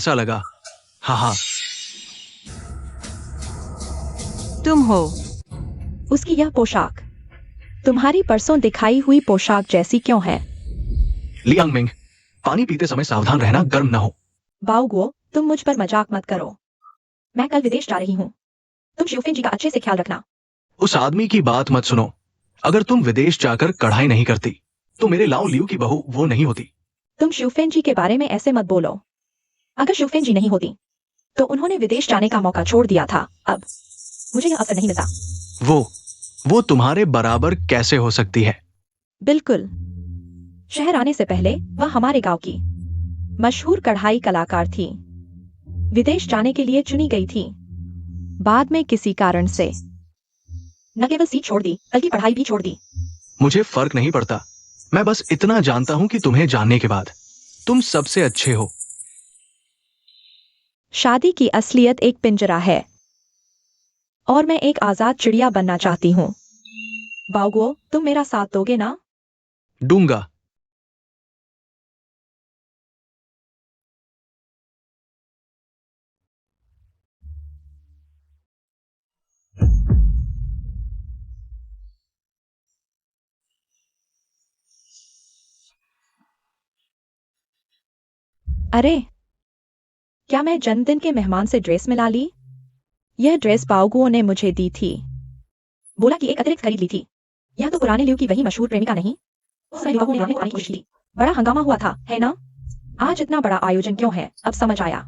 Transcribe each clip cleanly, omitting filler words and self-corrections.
ऐसा लगा। हाँ हाँ। तुम हो। उसकी यह पोशाक तुम्हारी परसों दिखाई हुई पोशाक जैसी क्यों है? लियांग मिंग, पानी पीते समय सावधान रहना, गर्म न हो। बाओगुओ, तुम मुझ पर मजाक मत करो। मैं कल विदेश जा रही हूँ। तुम शिवफेन जी का अच्छे से ख्याल रखना। उस आदमी की बात मत सुनो। अगर तुम विदेश जाकर कढ़ाई नहीं करती तो मेरे लाओ लियू की बहू वो नहीं होती। तुम शिवफेन जी के बारे में ऐसे मत बोलो। अगर शिवफेन जी नहीं होती तो उन्होंने विदेश जाने का मौका छोड़ दिया था। अब मुझे यह अवसर नहीं मिलता। वो तुम्हारे बराबर कैसे हो सकती है? बिल्कुल। शहर आने से पहले वह हमारे गांव की मशहूर कढ़ाई कलाकार थी। विदेश जाने के लिए चुनी गई थी। बाद में किसी कारण से न केवल सीट छोड़ दी बल्कि पढ़ाई भी छोड़ दी। मुझे फर्क नहीं पड़ता। मैं बस इतना जानता हूं कि तुम्हें जानने के बाद तुम सबसे अच्छे हो। शादी की असलियत एक पिंजरा है और मैं एक आजाद चिड़िया बनना चाहती हूँ। बाओगुओ, तुम मेरा साथ दोगे ना? दूंगा। अरे, क्या मैं जन्मदिन के मेहमान से ड्रेस मिला ली? यह ड्रेस बाओगुओ ने मुझे दी थी। बोला कि एक अतिरिक्त खरीद ली थी। यह तो पुराने लियू की वही मशहूर प्रेमिका नहीं? उस समय बाओगुओ ने आने को आने की कोशिश की। बड़ा हंगामा हुआ था, है ना? आज इतना बड़ा आयोजन क्यों है, अब समझ आया।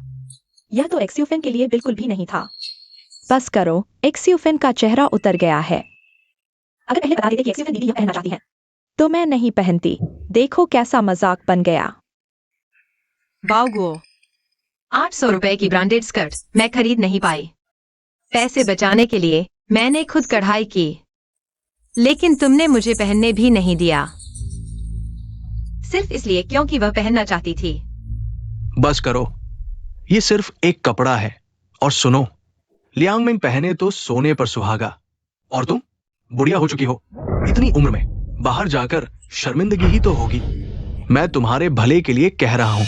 यह तो एक्स्यूफेन के लिए बिल्कुल भी नहीं था। बस करो, एक्स्यूफेन का चेहरा उतर गया है। अगर पहले बता देते कि एक्स्यूफेन दीदी यह पहनना चाहती है तो मैं नहीं पहनती। देखो कैसा मजाक बन गया। बाओगुओ, 800 रुपए की ब्रांडेड स्कर्ट मैं खरीद नहीं पाई। पैसे बचाने के लिए मैंने खुद कढ़ाई की, लेकिन तुमने मुझे पहनने भी नहीं दिया, सिर्फ इसलिए क्योंकि वह पहनना चाहती थी। बस करो, ये सिर्फ एक कपड़ा है। और सुनो, लियांग मिंग पहने तो सोने पर सुहागा, और तुम बुढ़िया हो चुकी हो। इतनी उम्र में बाहर जाकर शर्मिंदगी ही तो होगी। मैं तुम्हारे भले के लिए कह रहा हूं।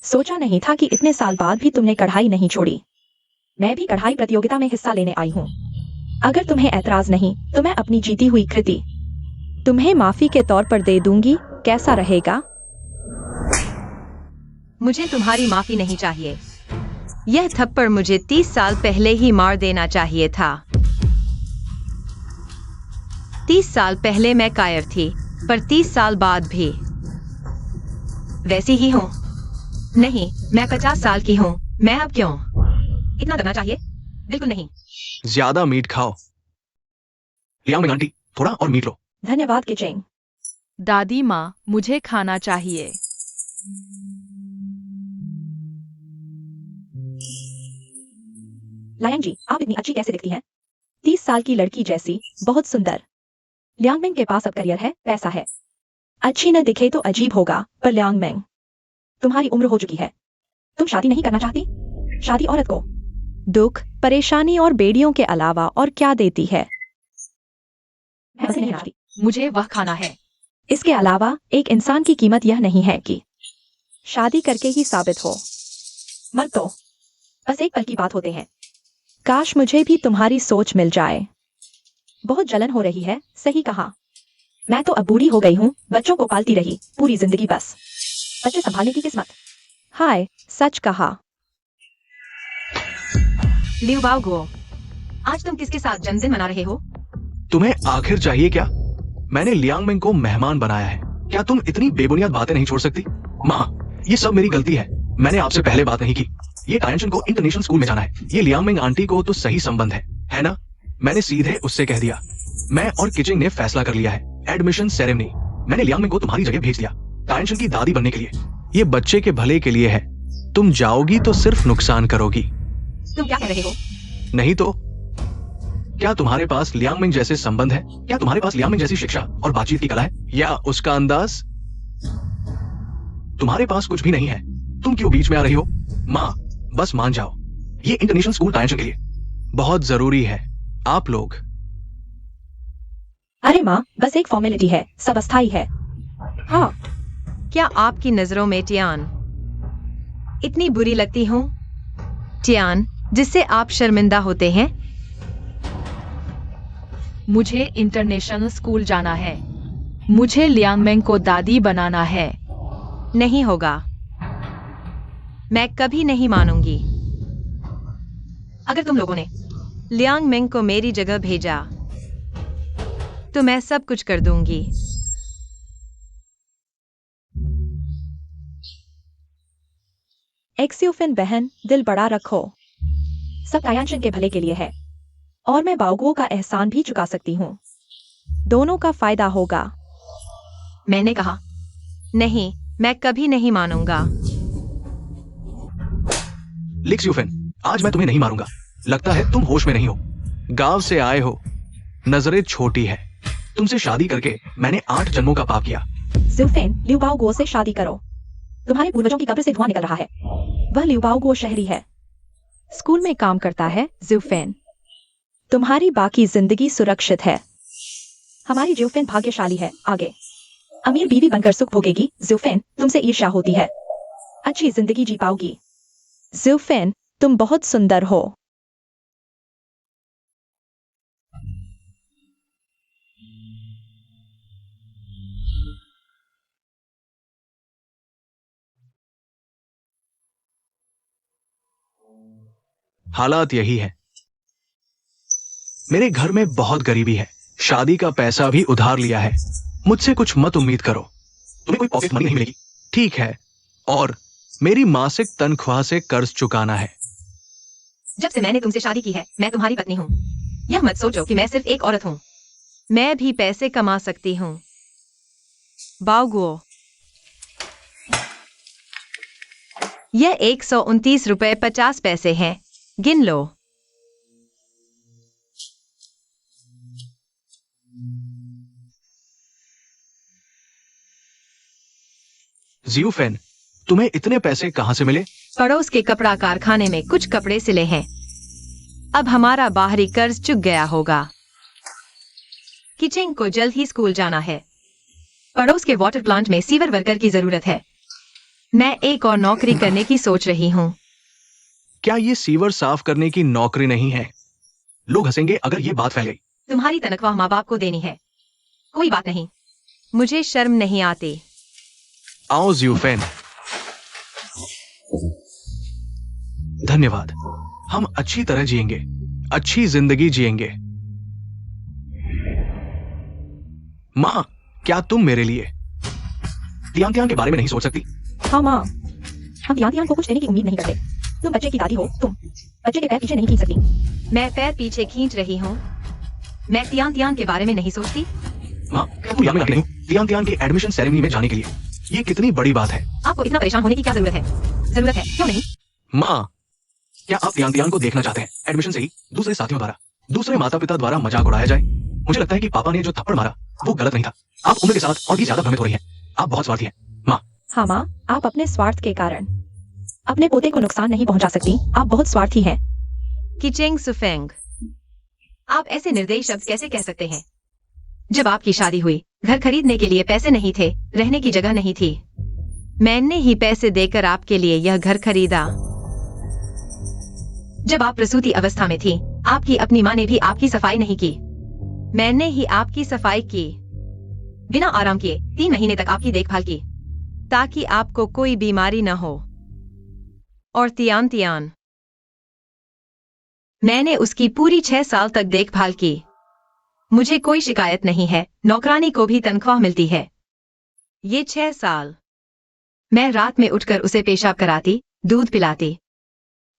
सोचा नहीं था कि इतने साल बाद भी तुमने कढ़ाई नहीं छोड़ी। मैं भी कढ़ाई प्रतियोगिता में हिस्सा लेने आई हूँ। अगर तुम्हें ऐतराज नहीं तो मैं अपनी जीती हुई कृति तुम्हें माफी के तौर पर दे दूंगी। कैसा रहेगा? मुझे तुम्हारी माफी नहीं चाहिए। यह थप्पड़ मुझे 30 साल पहले ही मार देना चाहिए था। 30 साल पहले मैं कायर थी, पर 30 साल बाद भी वैसी ही हूँ। नहीं, मैं 50 साल की हूँ। मैं अब क्यों इतना करना चाहिए? बिल्कुल नहीं। ज्यादा मीट खाओ। लियांग मिंग आंटी, थोड़ा और मीट लो। धन्यवाद किचेंग। दादी माँ, मुझे खाना चाहिए। लायन जी, आप इतनी अच्छी कैसे दिखती हैं? 30 साल की लड़की जैसी, बहुत सुंदर। लियांग मिंग के पास अब करियर है, पैसा है। अच्छी न दिखे तो अजीब होगा, पर लियांग मिंग, तुम्हारी उम्र हो चुकी है। तुम शादी नहीं करना चाहती? शादी औरत को दुख, परेशानी और बेड़ियों के अलावा और क्या देती है? मैं ऐसे नहीं चाहती। मुझे वह खाना है। इसके अलावा एक इंसान की कीमत यह नहीं है कि शादी करके ही साबित हो। मत तो बस एक पल की बात होते हैं। काश मुझे भी तुम्हारी सोच मिल जाए। बहुत जलन हो रही है, सही कहा। मैं तो अब बूढ़ी हो गई हूँ, बच्चों को पालती रही पूरी जिंदगी, बस बच्चे संभालने की किस्मत। हाय, सच कहा। लियू बाओगुओ, आज तुम किसके साथ जन्मदिन मना रहे हो? तुम्हें आखिर चाहिए क्या? मैंने लियांग मिंग को मेहमान बनाया है। क्या तुम इतनी बेबुनियाद बातें नहीं छोड़ सकती? माँ, ये सब मेरी गलती है। मैंने आपसे पहले बात नहीं की। ये टायंशन को इंटरनेशनल स्कूल में जाना है। ये लियांग मिंग आंटी को तो सही संबंध है ना? मैंने सीधे उससे कह दिया। मैं और किचिंग ने फैसला कर लिया है। एडमिशन सेरेमनी मैंने लियांग मिंग को तुम्हारी जगह भेज दिया, टायंशन की दादी बनने के लिए। ये बच्चे के भले के लिए है। तुम जाओगी तो सिर्फ नुकसान करोगी। तुम क्या कह रहे हो? नहीं तो क्या तुम्हारे पास लियांग मिंग जैसे संबंध है? क्या तुम्हारे पास लियांग मिंग जैसी शिक्षा और बातचीत की कला है, या उसका अंदाज? तुम्हारे पास कुछ भी नहीं है। तुम क्यों बीच में आ रही हो? माँ, बस मान जाओ। ये इंटरनेशनल स्कूल टायंशन के लिए बहुत जरूरी है। आप लोग। अरे माँ, बस एक फॉर्मेलिटी है, सब अस्थाई है। हाँ, क्या आपकी नजरों में टियान इतनी बुरी लगती हूँ? टियान जिससे आप शर्मिंदा होते हैं? मुझे इंटरनेशनल स्कूल जाना है। मुझे लियांगमेंग को दादी बनाना है। नहीं होगा। मैं कभी नहीं मानूंगी। अगर तुम लोगों ने लियांगमेंग को मेरी जगह भेजा तो मैं सब कुछ कर दूंगी। एक्सियोफिन बहन, दिल बड़ा रखो। सब टायांशन के भले के लिए है और मैं बाओगुओ का एहसान भी चुका सकती हूँ। दोनों का फायदा होगा। मैंने कहा नहीं, मैं कभी नहीं मानूंगा। लिक स्यूफेन, आज मैं तुम्हें नहीं मारूंगा। लगता है तुम होश में नहीं हो। गांव से आए हो, नजरें छोटी है। तुमसे शादी करके मैंने 8 जन्मों का पाप किया। ज़ुफेन, लिउ बाओगुओ से शादी करो। तुम्हारे पूर्वजों की कब्र से धुआं निकल रहा है। वह लिउ बाओगुओ शहरी है, स्कूल में काम करता है। ज़ुफेन, तुम्हारी बाकी जिंदगी सुरक्षित है। हमारी ज़ुफेन भाग्यशाली है। आगे अमीर बीवी बनकर सुख भोगेगी। ज़ुफेन, तुमसे ईर्ष्या होती है। अच्छी जिंदगी जी पाओगी। ज़ुफेन, तुम बहुत सुंदर हो। हालात यही है। मेरे घर में बहुत गरीबी है। शादी का पैसा भी उधार लिया है। मुझसे कुछ मत उम्मीद करो। तुम्हें कोई पॉकेट मनी नहीं मिलेगी, ठीक है? और मेरी मासिक तनख्वाह से कर्ज चुकाना है। जब से मैंने तुमसे शादी की है, मैं तुम्हारी पत्नी हूँ। यह मत सोचो कि मैं सिर्फ एक औरत हूँ। मैं भी पैसे कमा सकती हूँ। बाओगुओ, यह 129 रुपए 50 पैसे हैं। गिन लो। ज़ियूफेन, तुम्हें इतने पैसे कहां से मिले? पड़ोस के कपड़ा कारखाने में कुछ कपड़े सिले हैं। अब हमारा बाहरी कर्ज चुक गया होगा। किचेंग को जल्द ही स्कूल जाना है। पड़ोस के वाटर प्लांट में सीवर वर्कर की जरूरत है। मैं एक और नौकरी करने की सोच रही हूँ। क्या ये सीवर साफ करने की नौकरी नहीं है? लोग हंसेंगे अगर ये बात फैल गई। तुम्हारी तनख्वाह माँ बाप को देनी है। कोई बात नहीं, मुझे शर्म नहीं आती। आओ ज़ियूफेन। धन्यवाद। हम अच्छी तरह जिएंगे, अच्छी जिंदगी जिएंगे। माँ, क्या तुम मेरे लिए तियांग तियांग के बारे में नहीं सोच सकती? हाँ माँ, हम तियांग तियांग को कुछ देने की उम्मीद नहीं करते। तुम बच्चे की दादी हो, तुम बच्चे के पैर पीछे नहीं खींच सकती। मैं पैर पीछे खींच रही हूँ। मैं तियांग तियांग के बारे में नहीं सोचती। माँ, क्या तुम याद में आती नहीं तियांग तियांग के एडमिशन सेरेमनी में जाने के लिए? ये कितनी बड़ी बात है। आपको इतना परेशान होने की क्या जरूरत है? जरूरत है क्यों नहीं? माँ, क्या आप तियांग तियांग को देखना चाहते हैं? एडमिशन से ही दूसरे साथियों द्वारा, दूसरे माता पिता द्वारा मजाक उड़ाया जाए। मुझे लगता है कि पापा ने जो थप्पड़ मारा वो गलत नहीं था। आप उम्र के साथ और भी ज्यादा भ्रमित हो रही हैं। आप बहुत स्वार्थी हैं, माँ। हाँ माँ, आप अपने स्वार्थ के कारण अपने पोते को नुकसान नहीं पहुंचा सकती। आप बहुत स्वार्थी हैं। किचेंग सुफेंग, आप ऐसे निर्दयी शब्द कैसे कह सकते हैं? जब आपकी शादी हुई, घर खरीदने के लिए पैसे नहीं थे, रहने की जगह नहीं थी। मैंने ही पैसे देकर आपके लिए यह घर खरीदा। जब आप प्रसूति अवस्था में थी, आपकी अपनी माँ ने भी आपकी सफाई नहीं की। मैंने ही आपकी सफाई की। बिना आराम किए 3 महीने तक आपकी देखभाल की, ताकि आपको कोई बीमारी न हो। और तियान तियान, मैंने उसकी पूरी 6 साल तक देखभाल की। मुझे कोई शिकायत नहीं है। नौकरानी को भी तनख्वाह मिलती है। ये 6 साल मैं रात में उठकर उसे पेशाब कराती, दूध पिलाती।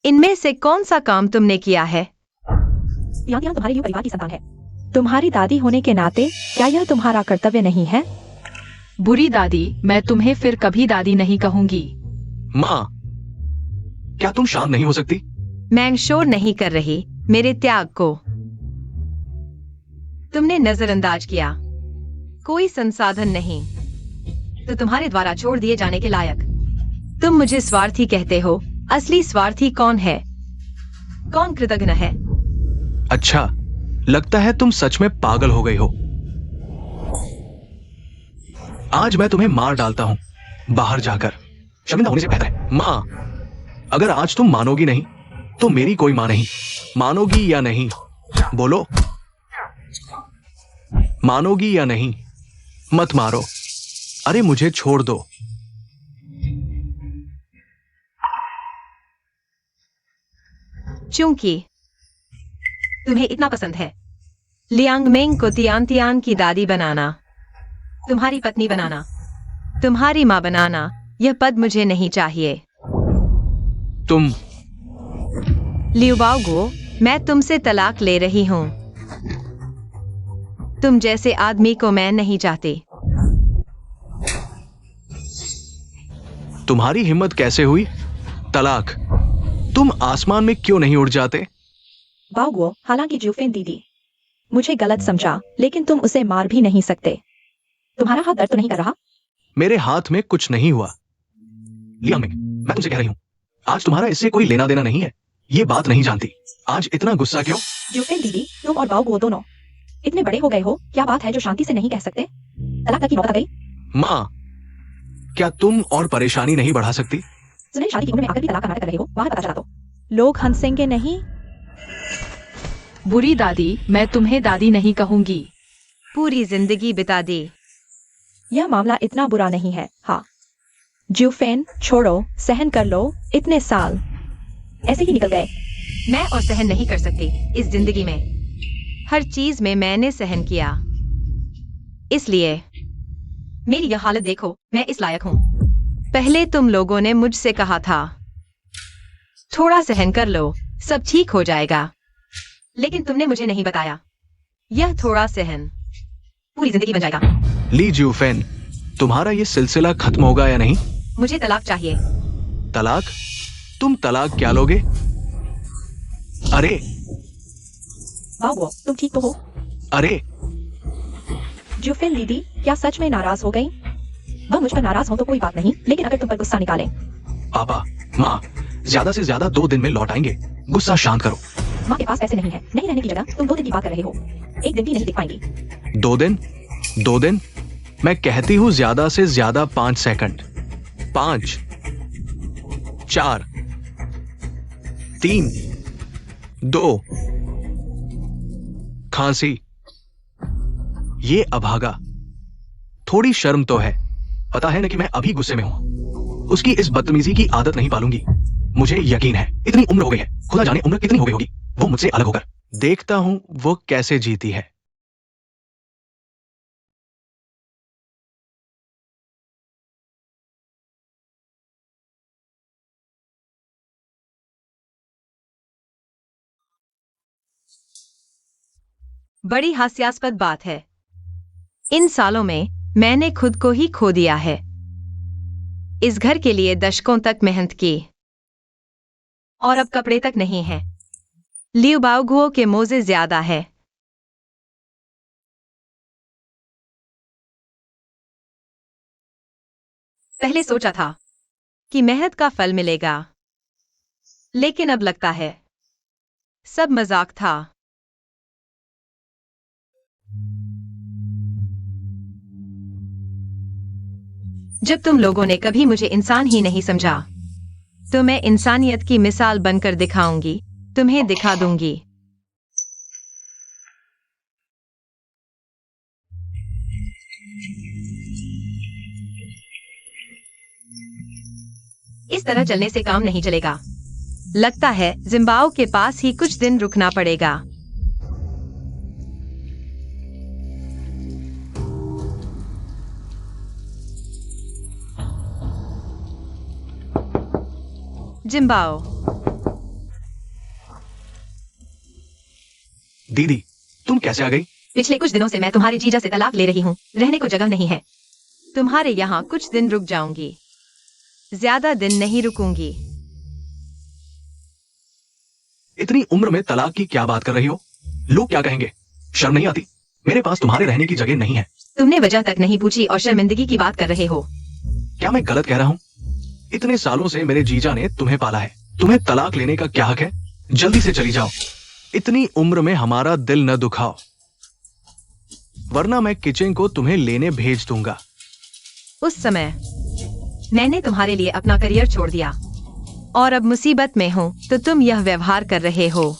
इनमें से कौन सा काम तुमने किया है? तियांग तियांग तुम्हारे लिए परिवार की संतान है। तुम्हारी दादी होने के नाते क्या यह तुम्हारा कर्तव्य नहीं है? बुरी दादी, मैं तुम्हें फिर कभी दादी नहीं कहूंगी। माँ, क्या तुम शांत नहीं हो सकती? मैं शोर नहीं कर रही। मेरे त्याग को तुमने नजरअंदाज किया। कोई संसाधन नहीं तो तुम्हारे द्वारा छोड़ दिए जाने के लायक। तुम मुझे स्वार्थी कहते हो। असली स्वार्थी कौन है? कौन कृतज्ञ है? अच्छा, लगता है तुम सच में पागल हो गई हो। आज मैं तुम्हें मार डालता हूं। बाहर जाकर शर्मिंदा होने से बेहतर है। माँ, अगर आज तुम मानोगी नहीं तो मेरी कोई माँ नहीं। मानोगी या नहीं? बोलो, मानोगी या नहीं? मत मारो। अरे मुझे छोड़ दो। चूंकि तुम्हें इतना पसंद है लियांग मेंग को तियान तियान की दादी बनाना, तुम्हारी पत्नी बनाना, तुम्हारी माँ बनाना, यह पद मुझे नहीं चाहिए। तुम लियू बाओगुओ, मैं तुमसे तलाक ले रही हूँ। तुम जैसे आदमी को मैं नहीं चाहती। तुम्हारी हिम्मत कैसे हुई? तलाक? तुम आसमान में क्यों नहीं उड़ जाते? बाओगुओ, हालांकि ज्यूफेन दीदी मुझे गलत समझा, लेकिन तुम उसे मार भी नहीं सकते। तुम्हारा हाथ दर्द तो नहीं कर रहा? मेरे हाथ में कुछ नहीं हुआ। लियांग मेंग, मैं तुमसे कह रही हूँ, आज तुम्हारा इससे कोई लेना देना नहीं है। ये बात नहीं जानती। आज इतना गुस्सा क्यों? ज्यूफेन दीदी, तुम और बाओगुओ दोनों इतने बड़े हो गए हो, क्या बात है जो शांति से नहीं कह सकते? तलाक तक की नौबत आ गई। माँ, क्या तुम और परेशानी नहीं बढ़ा सकती? सुनील, शादी की उम्र में आकर भी तलाक का नाटक कर रहे हो, बाहर पता चला तो लोग हंसेंगे नहीं? बुरी दादी, मैं तुम्हें दादी नहीं कहूंगी। पूरी जिंदगी बिता दी। यह मामला इतना बुरा नहीं है। हाँ ज्यूफेन, छोड़ो, सहन कर लो। इतने साल ऐसे ही निकल गए। मैं और सहन नहीं कर सकती इस जिंदगी में। हर चीज में मैंने सहन किया, इसलिए मेरी यह हालत देखो, मैं इस लायक हूँ। पहले तुम लोगों ने मुझसे कहा था थोड़ा सहन कर लो, सब ठीक हो जाएगा, लेकिन तुमने मुझे नहीं बताया यह थोड़ा सहन पूरी जिंदगी बन जाएगा। ली ज्यूफेन, तुम्हारा ये सिलसिला खत्म होगा या नहीं? मुझे तलाक चाहिए। तलाक? तुम तलाक क्या लोगे? अरे बाओगुओ, तुम ठीक तो हो? अरे ज्यूफेन दीदी क्या सच में नाराज हो गई? वह मुझ पर नाराज हो तो कोई बात नहीं, लेकिन अगर तुम पर गुस्सा निकालें। पापा, माँ, ज्यादा से ज्यादा 2 दिन में लौट आएंगे। गुस्सा शांत करो। माँ के पास पैसे नहीं है, नहीं रहने की जगह तुम 2 दिन की बात कर रहे हो। 1 दिन भी नहीं दिख पाएंगी। 2 दिन? 2 दिन? मैं कहती हूँ ज्यादा से ज्यादा 5 सेकंड। 5, 4, 3, 2। खांसी। ये अभागा, थोड़ी शर्म तो है। पता है ना कि मैं अभी गुस्से में हूं। उसकी इस बदतमीजी की आदत नहीं पालूंगी। मुझे यकीन है इतनी उम्र हो गई है, खुदा जाने उम्र कितनी हो गई होगी वो मुझसे अलग होकर। देखता हूं वो कैसे जीती है। बड़ी हास्यास्पद बात है, इन सालों में मैंने खुद को ही खो दिया है। इस घर के लिए दशकों तक मेहनत की और अब कपड़े तक नहीं है। लियू बाओगुओ के मोजे ज्यादा है। पहले सोचा था कि मेहनत का फल मिलेगा, लेकिन अब लगता है सब मजाक था। जब तुम लोगों ने कभी मुझे इंसान ही नहीं समझा, तो मैं इंसानियत की मिसाल बनकर दिखाऊंगी, तुम्हें दिखा दूंगी। इस तरह चलने से काम नहीं चलेगा। लगता है जिम्बाओ के पास ही कुछ दिन रुकना पड़ेगा। जिम्बाओ। दीदी, तुम कैसे आ गई? पिछले कुछ दिनों से मैं तुम्हारे जीजा से तलाक ले रही हूँ। रहने को जगह नहीं है। तुम्हारे यहाँ कुछ दिन रुक जाऊंगी, ज्यादा दिन नहीं रुकूंगी। इतनी उम्र में तलाक की क्या बात कर रही हो? लोग क्या कहेंगे? शर्म नहीं आती? मेरे पास तुम्हारे रहने की जगह नहीं है। तुमने वजह तक नहीं पूछी और शर्मिंदगी की बात कर रहे हो। क्या मैं गलत कह रहा हूँ? इतने सालों से मेरे जीजा ने तुम्हें पाला है। तुम्हें तलाक लेने का क्या हक है? जल्दी से चली जाओ। इतनी उम्र में हमारा दिल न दुखाओ, वरना मैं किचन को तुम्हें लेने भेज दूंगा। उस समय मैंने तुम्हारे लिए अपना करियर छोड़ दिया और अब मुसीबत में हूँ तो तुम यह व्यवहार कर रहे हो।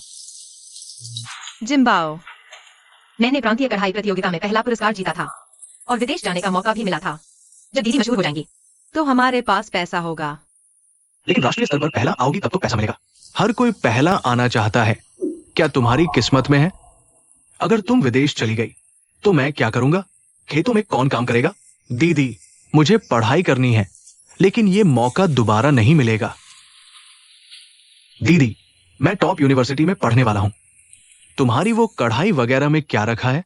जिम्बाओ, मैंने प्रांतीय कढ़ाई प्रतियोगिता में पहला पुरस्कार जीता था और विदेश जाने का मौका भी मिला था। जब दीदी मशहूर हो जाएंगी तो हमारे पास पैसा होगा। लेकिन राष्ट्रीय स्तर पर पहला आओगी तब तो पैसा मिलेगा। हर कोई पहला आना चाहता है। क्या तुम्हारी किस्मत में है? अगर तुम विदेश चली गई तो मैं क्या करूंगा? खेतों में कौन काम करेगा? दीदी, मुझे पढ़ाई करनी है, लेकिन ये मौका दोबारा नहीं मिलेगा। दीदी, मैं टॉप यूनिवर्सिटी में पढ़ने वाला हूं। तुम्हारी वो कढ़ाई वगैरह में क्या रखा है?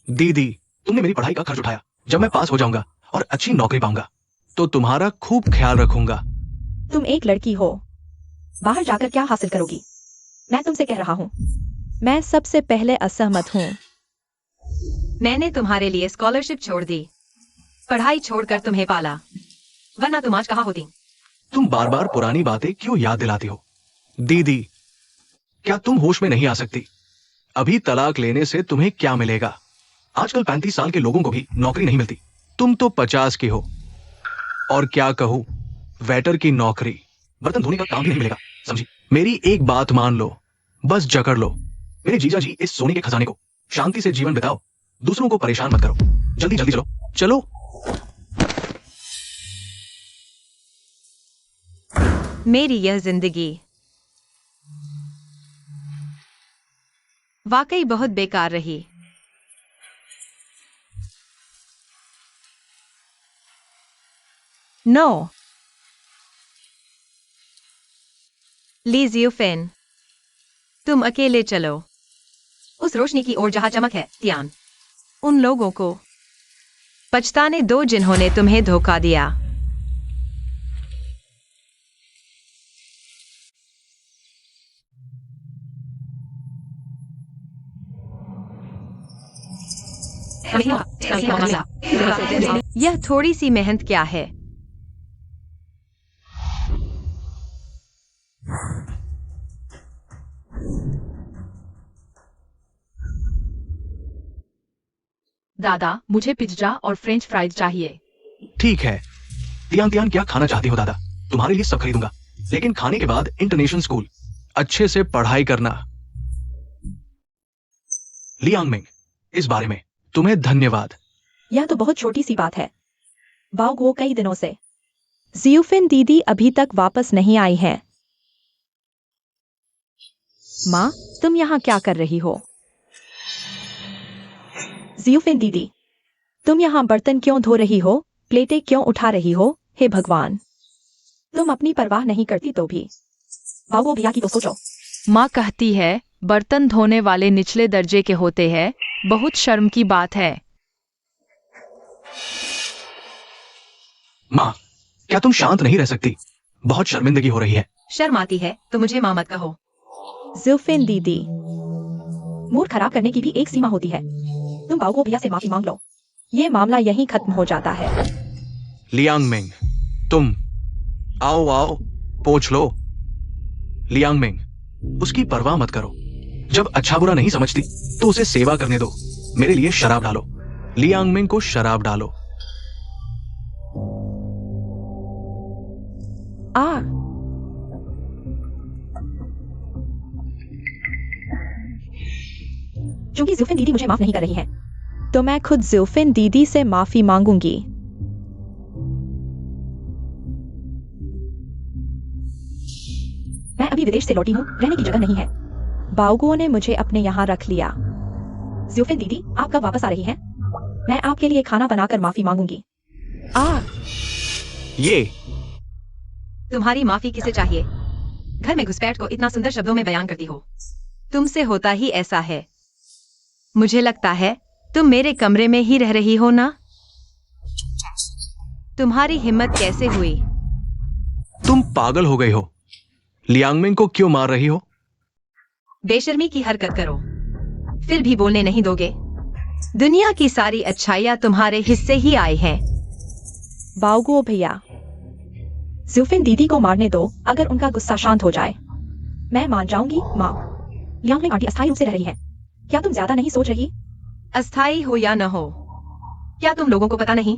दीदी, तुमने मेरी पढ़ाई का खर्च उठाया। जब मैं पास हो जाऊंगा और अच्छी नौकरी पाऊंगा तो तुम्हारा खूब ख्याल रखूंगा। तुम एक लड़की हो, बाहर जाकर क्या हासिल करोगी? मैं तुमसे कह रहा हूँ, मैं सबसे पहले असहमत हूँ। मैंने तुम्हारे लिए स्कॉलरशिप छोड़ दी, पढ़ाई छोड़कर तुम्हें पाला, वरना तुम आज कहाँ होती? तुम बार बार पुरानी बातें क्यों याद दिलाती हो? दीदी, क्या तुम होश में नहीं आ सकती? अभी तलाक लेने से तुम्हें क्या मिलेगा? आजकल 35 साल के लोगों को भी नौकरी नहीं मिलती। तुम तो 50 की हो। और क्या कहूं, वेटर की नौकरी, बर्तन धोने का काम भी नहीं मिलेगा, समझी? मेरी एक बात मान लो, बस जकड़ लो। मेरे जीजा जी, इस सोने के खजाने को शांति से जीवन बिताओ, दूसरों को परेशान मत करो। जल्दी जल्दी चलो चलो। मेरी यह जिंदगी वाकई बहुत बेकार रही। नो, ली जियोफेन, तुम अकेले चलो उस रोशनी की ओर जहां चमक है। तियान, उन लोगों को पछताने दो जिन्होंने तुम्हें धोखा दिया। यह थोड़ी सी मेहनत क्या है? दादा, मुझे पिज्जा और फ्रेंच फ्राइज चाहिए। ठीक है। तियान तियान, क्या खाना चाहती हो? दादा, तुम्हारे लिए सब खरीदूंगा, लेकिन खाने के बाद इंटरनेशनल स्कूल अच्छे से पढ़ाई करना। लियांग मिंग, इस बारे में तुम्हें धन्यवाद। यह तो बहुत छोटी सी बात है। बाओगुओ कई दिनों से। जियोफिन दीदी अभी तक वापस नहीं आई है। माँ, तुम यहाँ क्या कर रही हो? जियोफिन दीदी, तुम यहाँ बर्तन क्यों धो रही हो? प्लेटें क्यों उठा रही हो? हे भगवान, तुम अपनी परवाह नहीं करती तो भी बाओगुओ भैया की तो सोचो। माँ कहती है बर्तन धोने वाले निचले दर्जे के होते हैं। बहुत शर्म की बात है। माँ, क्या तुम शांत नहीं रह सकती? बहुत शर्मिंदगी हो रही है। शर्म आती है तो मुझे माँ मत कहो। जियोफिन दीदी, मूड खराब करने की भी एक सीमा होती है। तुम बाओगुओ भैया से माफी मांग लो, ये मामला यहीं खत्म हो जाता है। लियांग मिंग, तुम आओ आओ, पोंछ लो। लियांग मिंग, उसकी परवाह मत करो। जब अच्छा बुरा नहीं समझती तो उसे सेवा करने दो। मेरे लिए शराब डालो। लियांग मिंग को शराब डालो। क्योंकि जियोफिन दीदी मुझे माफ नहीं कर रही है, तो मैं खुद जियोफिन दीदी से माफी मांगूंगी। मैं अभी विदेश से लौटी हूँ, रहने की जगह नहीं है। बाओगुओ ने मुझे अपने यहाँ रख लिया। जियोफिन दीदी, आप कब वापस आ रही हैं? मैं आपके लिए खाना बनाकर माफी मांगूंगी। ये तुम्हारी माफी किसे चाहिए? घर में घुसपैठ को इतना सुंदर शब्दों में बयान करती हो। तुमसे होता ही ऐसा है। मुझे लगता है तुम मेरे कमरे में ही रह रही हो ना? तुम्हारी हिम्मत कैसे हुई? तुम पागल हो गई हो। लियांग मिंग को क्यों मार रही हो? बेशर्मी की हरकत करो, फिर भी बोलने नहीं दोगे? दुनिया की सारी अच्छाइयां तुम्हारे हिस्से ही आई हैं। बाओगुओ भैया, जियोफिन दीदी को मारने दो, अगर उनका गुस्सा शांत हो जाए। मैं मान जाऊंगी। माँ, लियांग मिंग आंटी अस्थायी रूप से रह रही है। क्या तुम ज्यादा नहीं सोच रही? अस्थाई हो या न हो, क्या तुम लोगों को पता नहीं?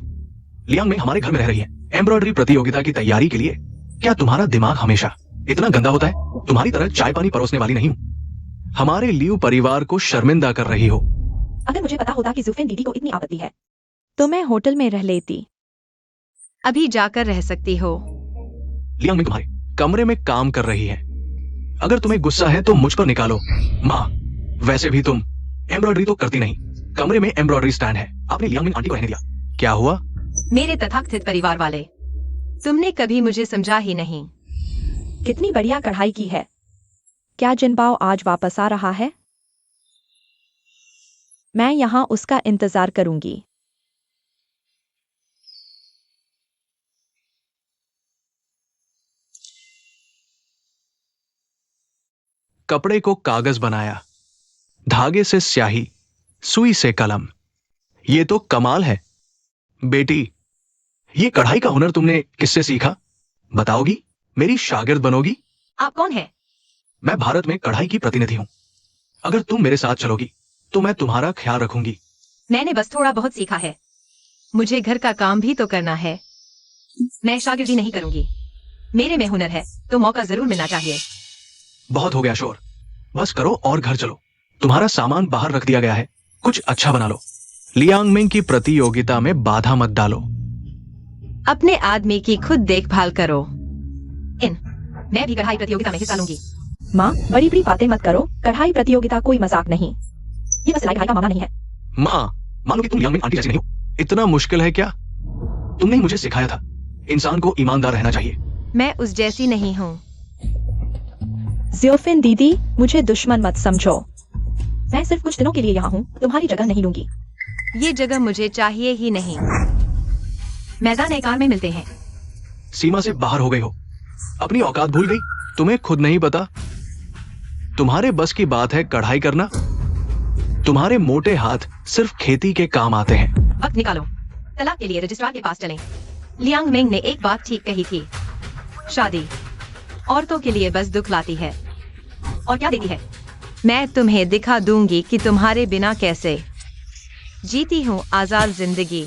लियांग में हमारे घर में रह रही है, एम्ब्रॉयडरी प्रतियोगिता की तैयारी के लिए। क्या तुम्हारा दिमाग हमेशा इतना गंदा होता है? तुम्हारी तरह चाय पानी परोसने वाली नहीं हूं। हमारे लियू परिवार को शर्मिंदा कर रही हो। अगर मुझे पता होता कि ज़ुफेन दीदी को इतनी आपत्ति है तो मैं होटल में रह लेती। अभी जाकर रह सकती हो। लियांग में तुम्हारे कमरे में काम कर रही है। अगर तुम्हें गुस्सा है तो मुझ पर निकालो। माँ, वैसे भी तुम एम्ब्रॉयडरी तो करती नहीं। कमरे में एम्ब्रॉयडरी स्टैंड है, आपने लियांग आंटी को रहने दिया। क्या हुआ? मेरे तथाकथित परिवार वाले, तुमने कभी मुझे समझा ही नहीं। कितनी बढ़िया कढ़ाई की है। क्या जिनबाओ आज वापस आ रहा है? मैं यहाँ उसका इंतजार करूंगी। कपड़े को कागज बनाया, धागे से स्याही, सुई से कलम। ये तो कमाल है। बेटी, ये कढ़ाई का हुनर तुमने किससे सीखा? बताओगी? मेरी शागिर्द बनोगी? आप कौन है? मैं भारत में कढ़ाई की प्रतिनिधि हूं। अगर तुम मेरे साथ चलोगी तो मैं तुम्हारा ख्याल रखूंगी। मैंने बस थोड़ा बहुत सीखा है। मुझे घर का काम भी तो करना है। मैं शागिर्दी नहीं करूंगी। मेरे में हुनर है तो मौका जरूर मिलना चाहिए। बहुत हो गया शोर, बस करो और घर चलो। तुम्हारा सामान बाहर रख दिया गया है, कुछ अच्छा बना लो। लियांग मिंग की प्रतियोगिता में बाधा मत डालो। अपने आदमी की खुद देखभाल करो। मैं भी कढ़ाई प्रतियोगिता में हिस्सा लूंगी। माँ, बड़ी बड़ी बातें मत करो। कढ़ाई प्रतियोगिता कोई मजाक नहीं। ये बस सिलाई कढ़ाई का मामला नहीं है। माँ, मानो कि तुम लियांग मिंग आंटी जैसी नहीं हो। इतना मुश्किल है क्या? तुमने ही मुझे सिखाया था, इंसान को ईमानदार रहना चाहिए। मैं उस जैसी नहीं हूँ। ज़ुफेन दीदी, मुझे दुश्मन मत समझो। मैं सिर्फ कुछ दिनों के लिए यहाँ हूँ, तुम्हारी जगह नहीं लूंगी। ये जगह मुझे चाहिए ही नहीं। मैदान कार में मिलते हैं। सीमा से बाहर हो गई हो, अपनी औकात भूल गई। तुम्हें खुद नहीं पता तुम्हारे बस की बात है कढ़ाई करना? तुम्हारे मोटे हाथ सिर्फ खेती के काम आते हैं। वक्त निकालो, तलाक के लिए रजिस्ट्रार के पास चलें। लियांग मिंग ने एक बात ठीक कही थी, शादी औरतों के लिए बस दुख लाती है। और क्या देती है? मैं तुम्हें दिखा दूंगी कि तुम्हारे बिना कैसे जीती हूँ आजाद जिंदगी।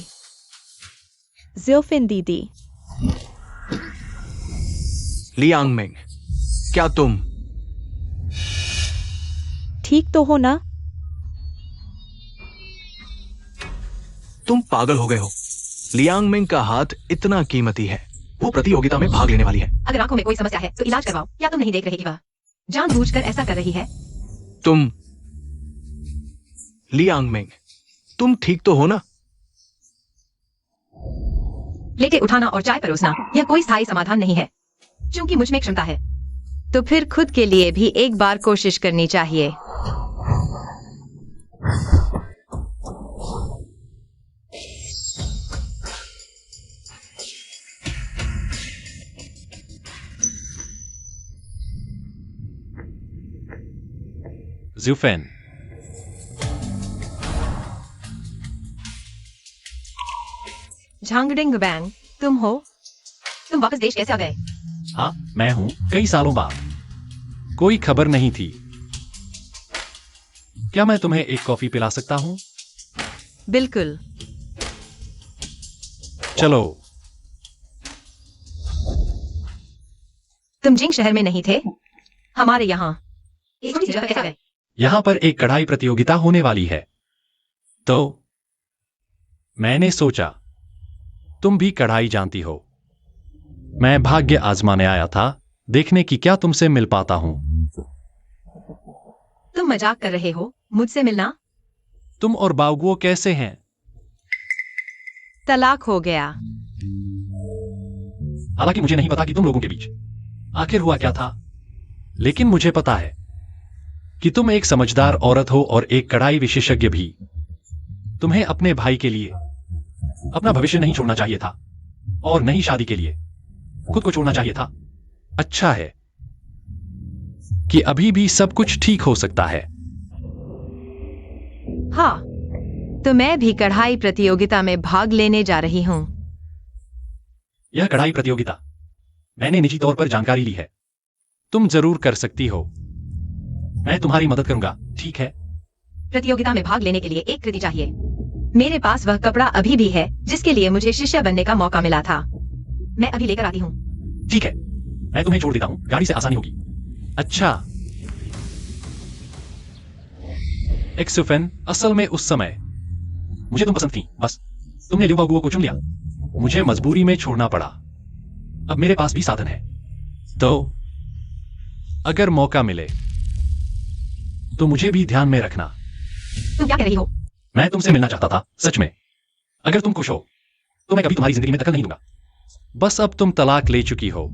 ज़ुफेन दीदी, लियांग मिंग, क्या तुम ठीक तो हो ना? तुम पागल हो गए हो? लियांग मिंग का हाथ इतना कीमती है, वो प्रतियोगिता में भाग लेने वाली है। अगर आंखों में कोई समस्या है तो इलाज करवाओ। क्या तुम नहीं देख रही कि वह जानबूझकर ऐसा कर रही है? तुम लियांग मिंग, तुम ठीक तो हो ना? लेटे उठाना और चाय परोसना यह कोई स्थायी समाधान नहीं है। क्योंकि मुझ में क्षमता है तो फिर खुद के लिए भी एक बार कोशिश करनी चाहिए। ज़ुफेन, झांगडिंग बैंग, तुम हो? तुम वापस देश कैसे आ गए? हाँ, मैं हूँ। कई सालों बाद। कोई खबर नहीं थी। क्या मैं तुम्हें एक कॉफी पिला सकता हूँ? बिल्कुल। चलो। तुम जिंग शहर में नहीं थे? हमारे यहाँ एक छोटी सी जगह कैसे आ गए? यहाँ पर एक कढ़ाई प्रतियोगिता होने वाली है, तो मैंने सोचा तुम भी कढ़ाई जानती हो। मैं भाग्य आजमाने आया था, देखने की क्या तुमसे मिल पाता हूं। तुम मजाक कर रहे हो? मुझसे मिलना? तुम और बावगुओ कैसे हैं? तलाक हो गया। हालांकि मुझे नहीं पता कि तुम लोगों के बीच आखिर हुआ क्या था, लेकिन मुझे पता है कि तुम एक समझदार औरत हो और एक कढ़ाई विशेषज्ञ भी। तुम्हें अपने भाई के लिए अपना भविष्य नहीं छोड़ना चाहिए था, और नहीं शादी के लिए खुद को छोड़ना चाहिए था। अच्छा है कि अभी भी सब कुछ ठीक हो सकता है। हाँ, तो मैं भी कढ़ाई प्रतियोगिता में भाग लेने जा रही हूँ। यह कढ़ाई प्रतियोगिता मैंने निजी तौर पर जानकारी ली है। तुम जरूर कर सकती हो। मैं तुम्हारी मदद करूंगा, ठीक है? प्रतियोगिता में भाग लेने के लिए एक कृति चाहिए। मेरे पास वह कपड़ा अभी भी है जिसके लिए मुझे शिष्य बनने का मौका मिला था। मैं अभी लेकर आती हूँ। ठीक है, मैं तुम्हें छोड़ देता हूँ, गाड़ी से आसानी होगी। अच्छा एक्सुफेन, असल में उस समय मुझे तुम पसंद थी, बस तुमने लिउ बाओगुओ को चुन लिया। मुझे मजबूरी में छोड़ना पड़ा। अब मेरे पास भी साधन है, तो अगर मौका मिले तो मुझे भी ध्यान में रखना। तुम क्या कह रही हो? मैं तुमसे मिलना चाहता था, सच में। अगर तुम खुश हो तो मैं कभी तुम्हारी जिंदगी में दखल नहीं दूंगा। बस अब तुम तलाक ले चुकी हो।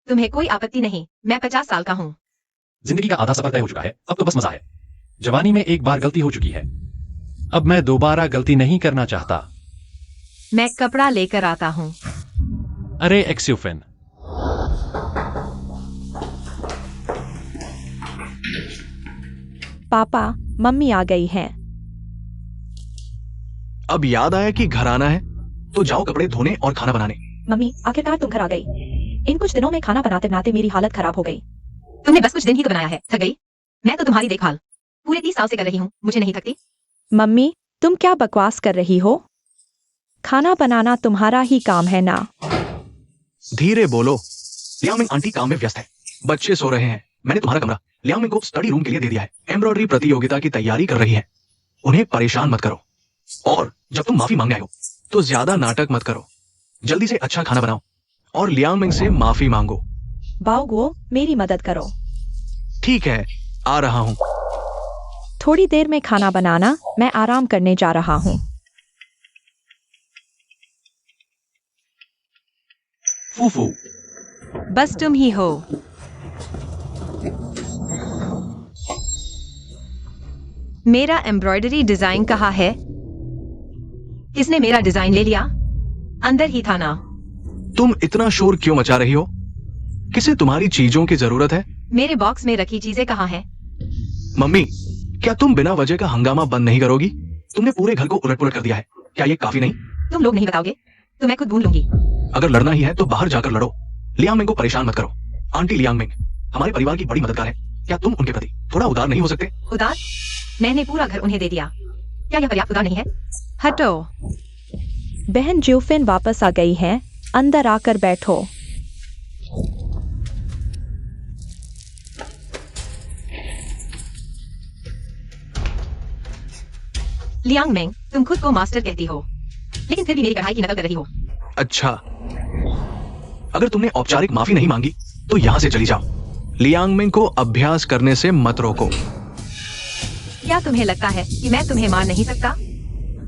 तुम्हें कोई आपत्ति नहीं? मैं 50 साल का हूँ। जिंदगी का आधा सफर तय हो चुका है, अब तो बस मजा है। जवानी में एक बार गलती हो चुकी है, अब मैं दोबारा गलती नहीं करना चाहता। मैं कपड़ा लेकर आता हूँ। अरे एक्सुफेन, पापा, मम्मी आ गई हैं। अब याद आया कि घर आना है, तो जाओ कपड़े धोने और खाना बनाने। मम्मी, आखिरकार तुम घर आ गई। इन कुछ दिनों में खाना बनाते बनाते मेरी हालत खराब हो गई। तुमने बस कुछ दिन ही तो बनाया है, थक गई? मैं तो तुम्हारी देखभाल पूरे 30 साल से कर रही हूँ, मुझे नहीं थकती? मम्मी, तुम क्या बकवास कर रही हो? खाना बनाना तुम्हारा ही काम है ना? धीरे बोलो, लियांग आंटी काम में व्यस्त है, बच्चे सो रहे हैं। मैंने तुम्हारा कमरा लियांग को स्टडी रूम के लिए दे दिया है। एम्ब्रॉयडरी प्रतियोगिता की तैयारी कर रही है, उन्हें परेशान मत करो। और जब तुम माफी मांगने आए हो तो ज्यादा नाटक मत करो, जल्दी से अच्छा खाना बनाओ और लियांग से माफी मांगो। बाओगुओ, मेरी मदद करो। ठीक है, आ रहा हूँ। थोड़ी देर में खाना बनाना, मैं आराम करने जा रहा हूँ। फूफू, बस तुम ही हो। मेरा एम्ब्रॉयडरी डिजाइन कहाँ है? किसने मेरा डिजाइन ले लिया? अंदर ही था ना। तुम इतना शोर क्यों मचा रही हो? किसे तुम्हारी चीजों की जरूरत है? मेरे बॉक्स में रखी चीजें कहाँ हैं? मम्मी, क्या तुम बिना वजह का हंगामा बंद नहीं करोगी? तुमने पूरे घर को उलट-पुलट कर दिया है, क्या ये काफी नहीं? तुम लोग नहीं बताओगे तो मैं खुद ढूंढ लूंगी। अगर लड़ना ही है तो बाहर जाकर लड़ो। लियांग मिंग को परेशान मत करो। आंटी लियांग मिंग हमारे परिवार की बड़ी मददगार है, क्या तुम उनके प्रति थोड़ा उदार नहीं हो सकते? उदार? मैंने पूरा घर उन्हें दे दिया, क्या यह पर्याप्त उदार नहीं है? हटो। बहन ज्यूफिन वापस आ गई हैं, अंदर आकर बैठो। लियांग मिंग, तुम खुद को मास्टर कहती हो, लेकिन फिर भी मेरी कढ़ाई की नकल कर रही हो। अच्छा, अगर तुमने औपचारिक माफी नहीं मांगी तो यहाँ से चली जाओ। लियांग मिंग को अभ्यास करने से मत रोको। क्या तुम्हें लगता है कि मैं तुम्हें मार नहीं सकता?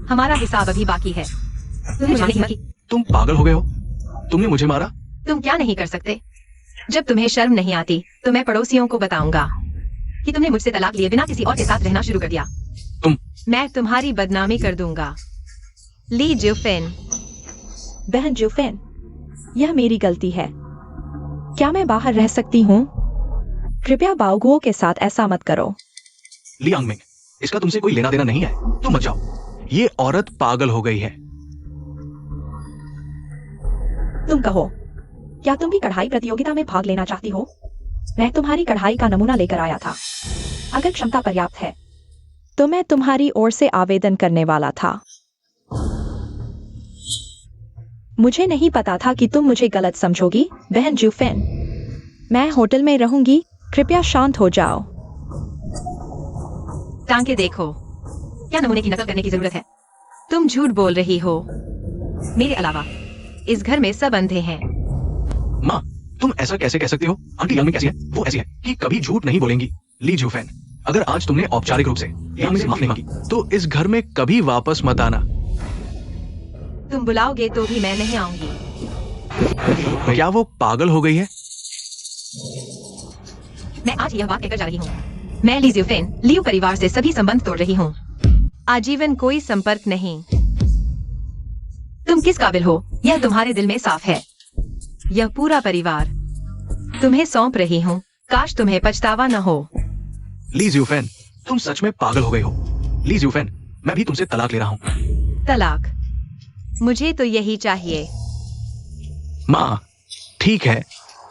हमारा हिसाब अभी बाकी है। तुमने मुझे नहीं मारी। तुम पागल हो गए हो? तुमने मुझे मारा? तुम क्या नहीं कर सकते? जब तुम्हें शर्म नहीं आती तो मैं पड़ोसियों को बताऊंगा कि तुमने मुझसे तलाक लिए बिना किसी और के साथ रहना शुरू कर दिया। मैं तुम्हारी बदनामी कर दूंगा। ली ज्यूफिन। बहन ज्यूफिन, यह मेरी गलती है। क्या मैं बाहर रह सकती हूँ? कृपया बाओगुओ के साथ ऐसा मत करो। लियांग मिंग, इसका तुमसे कोई लेना देना नहीं है, तुम मत जाओ। ये औरत पागल हो गई है। तुम कहो, क्या तुम भी कढ़ाई प्रतियोगिता में भाग लेना चाहती हो? मैं तुम्हारी कढ़ाई का नमूना लेकर आया था। अगर क्षमता पर्याप्त है तो मैं तुम्हारी ओर से आवेदन करने वाला था। मुझे नहीं पता था कि तुम मुझे गलत समझोगी, बहन ज्यूफिन। मैं होटल में रहूंगी, कृपया शांत हो जाओ। टांके देखो, क्या नमूने की नकल करने की जरूरत है? तुम झूठ बोल रही हो। मेरे अलावा इस घर में सब अंधे हैं। माँ, तुम ऐसा कैसे कह सकती हो? आंटी लियांग मिंग कैसी है? वो ऐसी है कि कभी झूठ नहीं बोलेंगी। ली ज्यूफिन, अगर आज तुमने औपचारिक रूप से लियांग मिंग से माफी नहीं मांगी तो इस घर में कभी वापस मत आना। तुम बुलाओगे तो भी मैं नहीं आऊंगी। क्या वो पागल हो गई है? मैं आज यह बात कहकर जा रही हूँ। मैं ली ज्यूफिन, लियू परिवार से सभी संबंध तोड़ रही हूँ। आजीवन कोई संपर्क नहीं। तुम किस काबिल हो यह तुम्हारे दिल में साफ है। यह पूरा परिवार तुम्हें सौंप रही हूँ, काश तुम्हें पछतावा न हो। ली ज्यूफिन, तुम सच में पागल हो गई हो। ली ज्यूफिन, मैं भी तुमसे तलाक ले रहा हूँ। तलाक? मुझे तो यही चाहिए। माँ, ठीक है,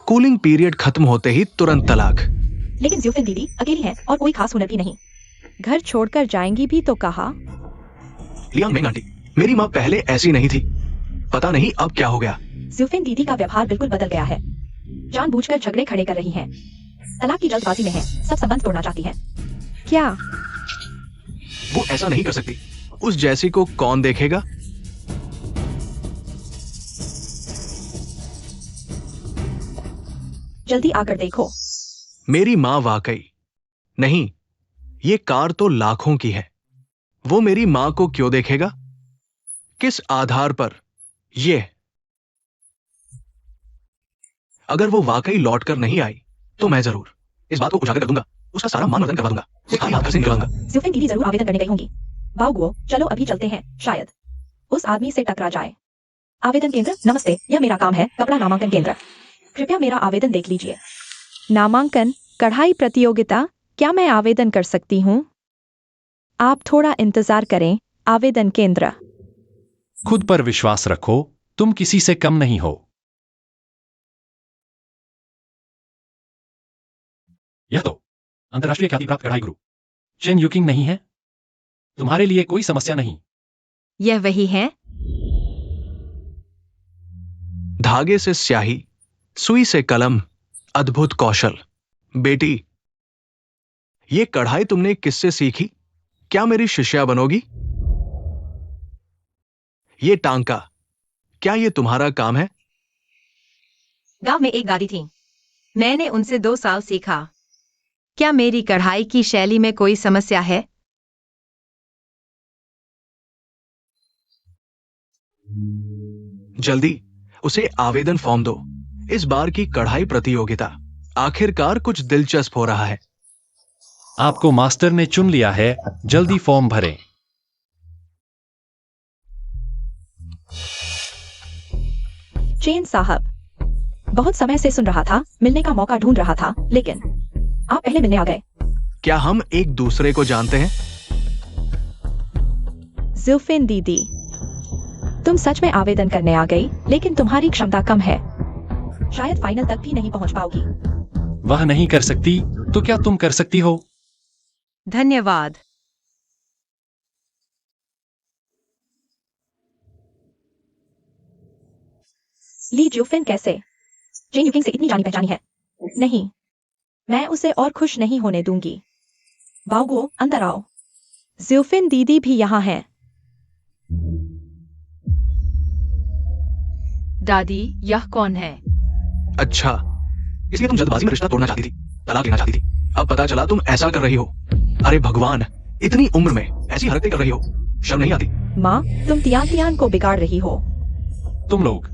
कूलिंग पीरियड खत्म होते ही तुरंत तलाक। लेकिन ज्यूफिन दीदी अकेली हैं और कोई खास हुनर भी नहीं। घर छोड़कर जाएंगी भी तो कहा। लियांग मेंग आंटी, मेरी माँ पहले ऐसी नहीं थी, पता नहीं अब क्या हो गया। ज्यूफिन दीदी का व्यवहार बिल्कुल बदल गया है। जानबूझकर झगड़े खड़े कर रही हैं। तलाक की जल्दबाजी में है, सब संबंध तोड़ना चाहती हैं। क्या? वो ऐसा नहीं कर सकती। उस जैसी को कौन देखेगा? जल्दी आकर देखो। मेरी माँ वाकई नहीं, ये कार तो लाखों की है। वो मेरी माँ को क्यों देखेगा? किस आधार पर? ये अगर वो वाकई लौट कर नहीं आई तो मैं जरूर इस बात को उजागर कर दूंगा, उसका सारा मान मर्दन करवा दूंगा, उसे खाली हाथ घर से निकलवाऊंगा। ज्यूफिन दीदी जरूर आवेदन करने गई होंगी। बाओगुओ, चलो अभी चलते हैं, शायद उस आदमी से टकरा जाए। आवेदन केंद्र, नमस्ते, यह मेरा काम है, कपड़ा नामांकन केंद्र। कृपया मेरा आवेदन देख लीजिए। नामांकन कढ़ाई प्रतियोगिता, क्या मैं आवेदन कर सकती हूँ? आप थोड़ा इंतजार करें। आवेदन केंद्र। खुद पर विश्वास रखो, तुम किसी से कम नहीं हो। यह तो अंतर्राष्ट्रीय ख्याति प्राप्त कढ़ाई गुरु चेन युकिंग नहीं है? तुम्हारे लिए कोई समस्या नहीं। यह वही है? धागे से स्याही, सुई से कलम, अद्भुत कौशल। बेटी, ये कढ़ाई तुमने किससे सीखी? क्या मेरी शिष्या बनोगी? ये टांका, क्या ये तुम्हारा काम है? गांव में एक दादी थी, मैंने उनसे 2 साल सीखा। क्या मेरी कढ़ाई की शैली में कोई समस्या है? जल्दी उसे आवेदन फॉर्म दो। इस बार की कढ़ाई प्रतियोगिता आखिरकार कुछ दिलचस्प हो रहा है। आपको मास्टर ने चुन लिया है, जल्दी फॉर्म भरें। चेन साहब, बहुत समय से सुन रहा था, मिलने का मौका ढूंढ रहा था, लेकिन आप पहले मिलने आ गए। क्या हम एक दूसरे को जानते हैं? ज्यूफिन दीदी, तुम सच में आवेदन करने आ गई, लेकिन तुम्हारी क्षमता कम है, शायद फाइनल तक भी नहीं पहुंच पाओगी। वह नहीं कर सकती तो क्या तुम कर सकती हो? धन्यवाद। ली ज्यूफिन कैसे? चेन युकिंग से इतनी जानी पहचानी है। नहीं, मैं उसे और खुश नहीं होने दूंगी। बाओगुओ, अंदर आओ। ज्यूफिन दीदी भी यहाँ हैं। दादी, यह कौन है? अच्छा, इसलिए तुम जल्दबाजी में रिश्ता तोड़ना चाहती थी, तलाक लेना चाहती थी। अब पता चला तुम ऐसा कर रही हो। अरे भगवान, इतनी उम्र में ऐसी हरकतें कर रही हो, शर्म नहीं आती? माँ, तुम तियान तियान को बिगाड़ रही हो। तुम लोग,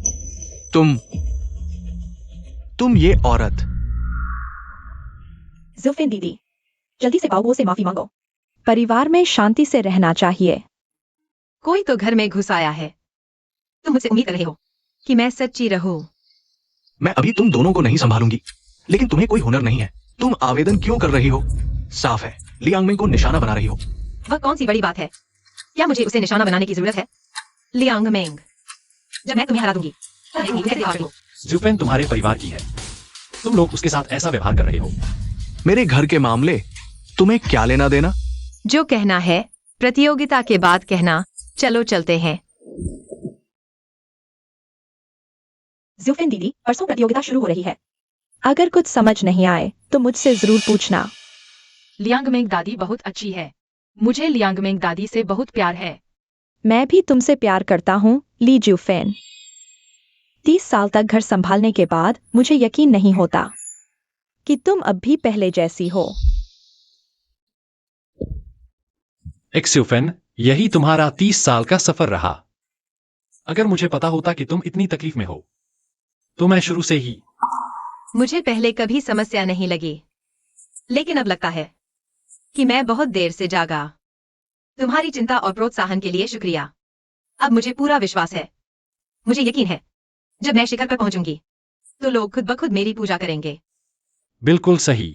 तुम ये औरत। ज्यूफिन दीदी, जल्दी से बाओगुओ से माफी मांगो। परिवार में शांति से रहना चाहिए। कोई तो घर में घुस आया है। तुम मुझसे उम्मीद कर रहे हो कि मैं सच्ची रहूं। मैं अभी तुम दोनों को नहीं संभालूंगी, लेकिन तुम्हें कोई हुनर नहीं है। तुम आवेदन क्यों कर रही हो? साफ है, लियांग मिंग को निशाना बना रही हो। वह कौन सी बड़ी बात है? क्या मुझे उसे निशाना बनाने की जरूरत है? लियांग मेंग, जब मैं तुम्हें हरा दूंगी तब देखूंगी कैसे हार रही हो। ज्यूफेन तुम्हारे परिवार की है, तुम लोग उसके साथ ऐसा व्यवहार कर रहे हो। मेरे घर के मामले तुम्हें क्या लेना देना? जो कहना है प्रतियोगिता के बाद कहना। चलो चलते हैं। ज्यूफिन दीदी, परसों प्रतियोगिता शुरू हो रही है। अगर कुछ समझ नहीं आए तो मुझसे जरूर पूछना। लियांगमेंग दादी बहुत अच्छी है। मुझे लियांगमेंग दादी से बहुत प्यार है। मैं भी तुमसे प्यार करता हूँ, ली ज्यूफेन। 30 साल तक घर संभालने के बाद मुझे यकीन नहीं होता कि तुम अब भी पहले जैसी हो। एक्स्यूफेन, यही तुम्हारा 30 साल का सफर रहा। अगर मुझे पता होता कि तुम इतनी तकलीफ में हो तो मैं शुरू से ही। मुझे पहले कभी समस्या नहीं लगी, लेकिन अब लगता है कि मैं बहुत देर से जागा। तुम्हारी चिंता और प्रोत्साहन के लिए शुक्रिया। अब मुझे पूरा विश्वास है, मुझे यकीन है, जब मैं शिखर पर पहुंचूंगी तो लोग खुद ब खुद मेरी पूजा करेंगे। बिल्कुल सही।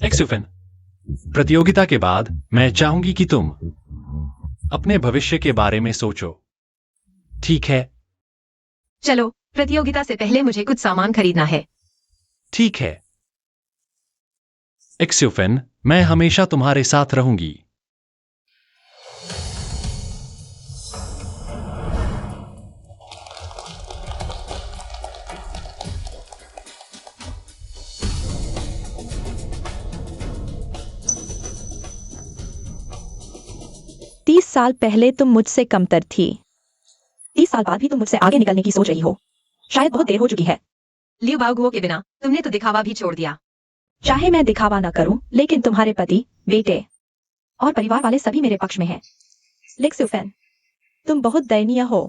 एक्स्यूफेन, प्रतियोगिता के बाद मैं चाहूंगी कि तुम अपने भविष्य के बारे में सोचो, ठीक है? चलो, प्रतियोगिता से पहले मुझे कुछ सामान खरीदना है। ठीक है। एक्स्यूफेन, मैं हमेशा तुम्हारे साथ रहूंगी। तीस साल पहले तुम मुझसे कमतर थी। 30 साल बाद भी तुम मुझसे आगे निकलने की सोच रही हो। शायद बहुत देर हो चुकी है। लियो बाओगुओ के बिना तुमने तो दिखावा भी छोड़ दिया। चाहे मैं दिखावा न करूं, लेकिन तुम्हारे पति, बेटे और परिवार वाले सभी मेरे पक्ष में हैं। लिक्सुफेन, तुम बहुत दयनीय हो।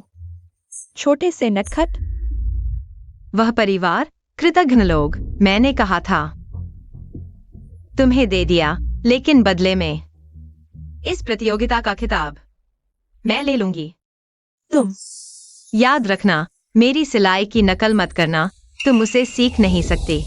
छोटे से नटखट। वह परिवार, कृतघ्न लोग, मैंने कहा था। तुम्हें दे दिया, लेकिन बदले में इस प्रतियोगिता का खिताब मैं ले लूंगी। तुम याद रखना, मेरी सिलाई की नकल मत करना, तुम उसे सीख नहीं सकती।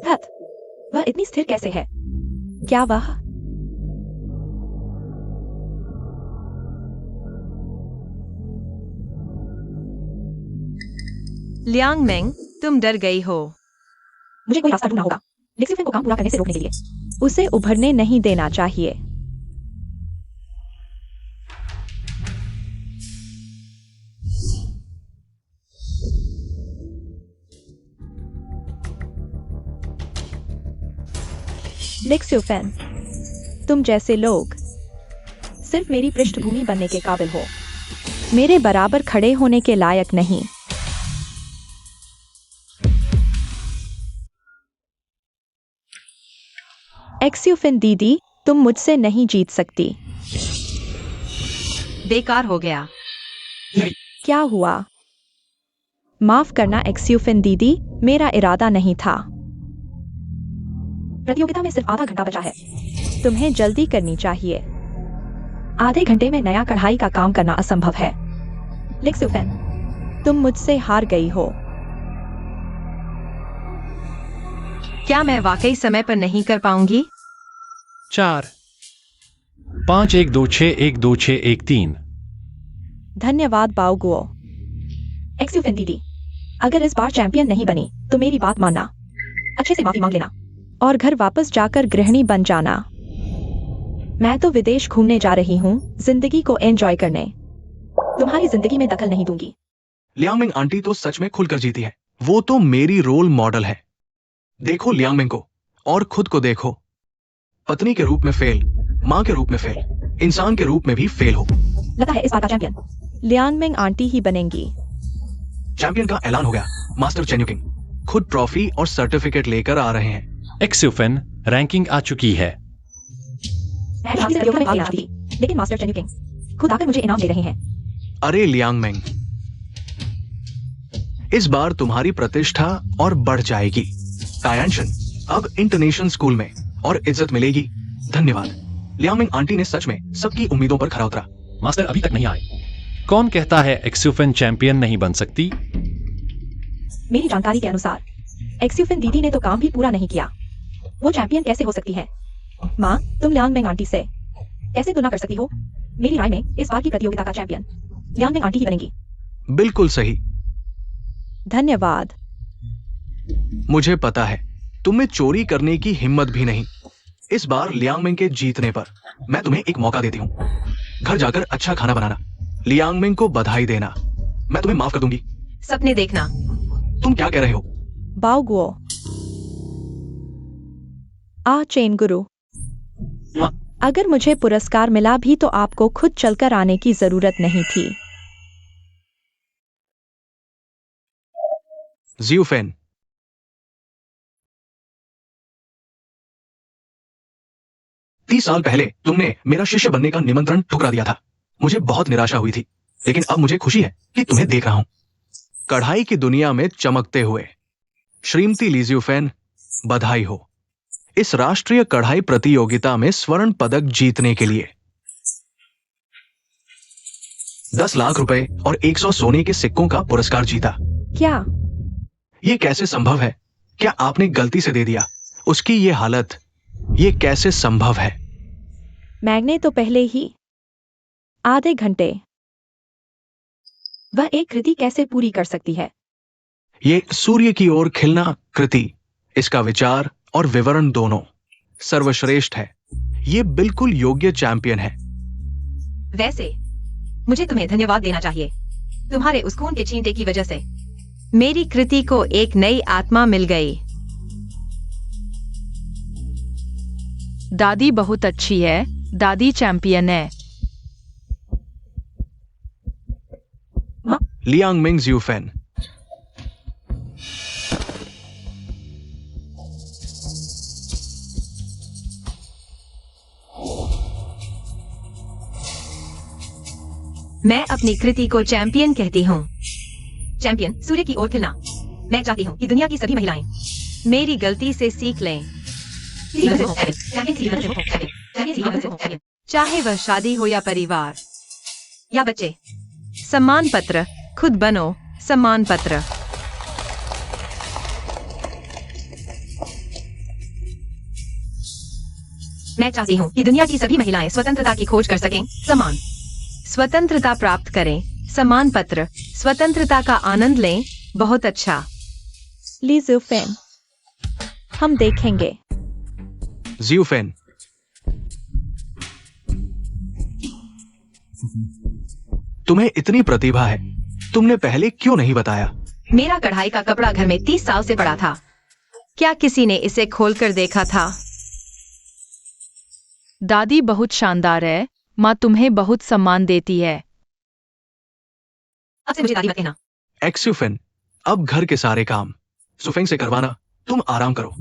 धत, वह इतनी स्थिर कैसे है? क्या वह लियांग मेंग, तुम डर गई हो। मुझे कोई रास्ता ढूंढना होगा लिक्सुफेन को काम पूरा करने से रोकने के लिए। उसे उभरने नहीं देना चाहिए। लिक्सुफेन, तुम जैसे लोग सिर्फ मेरी पृष्ठभूमि बनने के काबिल हो, मेरे बराबर खड़े होने के लायक नहीं। एक्स्यूफिन दीदी, तुम मुझसे नहीं जीत सकती। बेकार हो गया। क्या हुआ? माफ करना एक्स्यूफिन दीदी, मेरा इरादा नहीं था। प्रतियोगिता में सिर्फ आधा घंटा बचा है। तुम्हें जल्दी करनी चाहिए। आधे घंटे में नया कढ़ाई का काम करना असंभव है। लिक्सुफेन, तुम मुझसे हार गई हो। क्या मैं वाकई समय पर नहीं कर पाऊंगी? 4 5 1 2 6 1 2 6 1 3। धन्यवाद बाओगुओ। एक्स्यूफिन दीदी, अगर इस बार चैंपियन नहीं बनी तो मेरी बात मानना, अच्छे से माफी मांग लेना और घर वापस जाकर गृहिणी बन जाना। मैं तो विदेश घूमने जा रही हूँ, जिंदगी को एंजॉय करने। तुम्हारी जिंदगी में दखल नहीं दूंगी। लियांग मिंग आंटी तो सच में खुलकर जीती है। वो तो मेरी रोल मॉडल है। देखो लियांग मिंग को और खुद को देखो। पत्नी के रूप में फेल, माँ के रूप में फेल, इंसान के रूप में भी फेल हो। लगता है इस बार का चैंपियन लियांग मिंग आंटी ही बनेंगी। चैंपियन का ऐलान हो गया। मास्टर चेन युकिंग खुद ट्रॉफी और सर्टिफिकेट लेकर आ रहे हैं। एक्स्यूफेन, रैंकिंग आ चुकी है। मैं शादी से प्रतियोगिता में भाग लेना चाहती थी, लेकिन मास्टर चेन युकिंग खुद आकर मुझे इनाम दे रहे हैं। अरे लियांग मिंग, इस बार तुम्हारी प्रतिष्ठा और बढ़ जाएगी। तायांशन अब इंटरनेशनल स्कूल में और इज्जत मिलेगी। धन्यवाद। लियांग मिंग आंटी ने सच में सबकी उम्मीदों पर खरा उतरा। मास्टर अभी तक नहीं आए। कौन कहता है एक्स्यूफेन चैंपियन नहीं बन सकती? मेरी जानकारी के अनुसार एक्स्यूफिन दीदी ने तो काम भी पूरा नहीं किया। वो चैंपियन कैसे हो सकती है? माँ, तुम लियांग मिंग आंटी से कैसे तुलना कर सकती हो? मेरी राय में इस बार की प्रतियोगिता का चैंपियन लियांग मिंग आंटी ही बनेगी। बिल्कुल सही। धन्यवाद। मुझे पता है तुम्हें चोरी करने की हिम्मत भी नहीं। इस बार लियांग मिंग के जीतने पर मैं तुम्हें एक मौका देती हूँ। घर जाकर अच्छा खाना बनाना, लियांग मिंग को बधाई देना। मैं तुम्हें माफ कर दूंगी। सपने देखना। तुम क्या कह रहे हो? बाओगुओ। चेन गुरु, अगर मुझे पुरस्कार मिला भी तो आपको खुद चलकर आने की जरूरत नहीं थी। जियूफेन, तीस साल पहले तुमने मेरा शिष्य बनने का निमंत्रण ठुकरा दिया था। मुझे बहुत निराशा हुई थी, लेकिन अब मुझे खुशी है कि तुम्हें देख रहा हूं कढ़ाई की दुनिया में चमकते हुए। श्रीमती ली जियूफेन, बधाई हो इस राष्ट्रीय कढ़ाई प्रतियोगिता में स्वर्ण पदक जीतने के लिए। 10 लाख रुपए और 100 सोने के सिक्कों का पुरस्कार जीता। क्या? ये कैसे संभव है? क्या आपने गलती से दे दिया? उसकी ये हालत, ये कैसे संभव है? मैंने तो पहले ही आधे घंटे। वह एक कृति कैसे पूरी कर सकती है? ये सूर्य की ओर खिलना कृति, इसका विचार और विवरण दोनों सर्वश्रेष्ठ है। ये बिल्कुल योग्य चैंपियन है। वैसे मुझे तुम्हें धन्यवाद देना चाहिए। तुम्हारे उस खून के छींटे की वजह से मेरी कृति को एक नई आत्मा मिल गई। दादी बहुत अच्छी है। दादी चैंपियन है। लियांग मिंग ज़्यूफेन। मैं अपनी कृति को चैंपियन कहती हूँ। चैंपियन सूर्य की ओर खिलना। मैं चाहती हूँ कि दुनिया की सभी महिलाएं मेरी गलती से सीख लें। चाहे वह शादी हो या परिवार या बच्चे। सम्मान पत्र खुद बनो। सम्मान पत्र। मैं चाहती हूँ कि दुनिया की सभी महिलाएं स्वतंत्रता की खोज कर सकें। सम्मान स्वतंत्रता प्राप्त करें। सम्मान पत्र। स्वतंत्रता का आनंद लें। बहुत अच्छा। ली ज़्यूफेन, हम देखेंगे। ज़्यूफेन, तुम्हें इतनी प्रतिभा है, तुमने पहले क्यों नहीं बताया? मेरा कढ़ाई का कपड़ा घर में 30 साल से पड़ा था। क्या किसी ने इसे खोलकर देखा था? दादी बहुत शानदार है। माँ तुम्हें बहुत सम्मान देती है। अब से मुझे दादी मत कहना। एक्स्यूफेन, अब घर के सारे काम सुफेंग से करवाना। तुम आराम करो